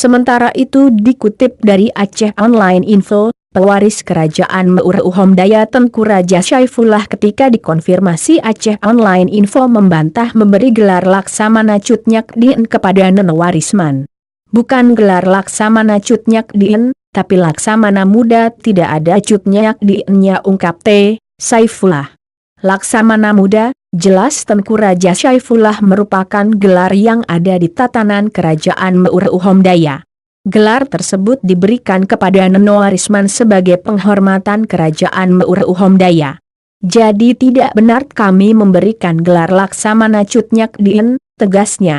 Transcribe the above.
Sementara itu dikutip dari Aceh Online Info, pewaris kerajaan Meureuhom Daya Tengku Raja Saifullah ketika dikonfirmasi Aceh Online Info membantah memberi gelar Laksamana Cutnyak Dien kepada Nenowarisman. Bukan gelar Laksamana Cutnyak Dien, tapi Laksamana Muda, tidak ada Cutnyak Diennya, ungkap T. Saifullah. Laksamana Muda, jelas Tengku Raja Saifullah merupakan gelar yang ada di tatanan kerajaan Meureuhom Daya. Gelar tersebut diberikan kepada Nenowarisman sebagai penghormatan kerajaan Meureuhom Daya. Jadi tidak benar kami memberikan gelar Laksamana Cutnyak Dien, tegasnya.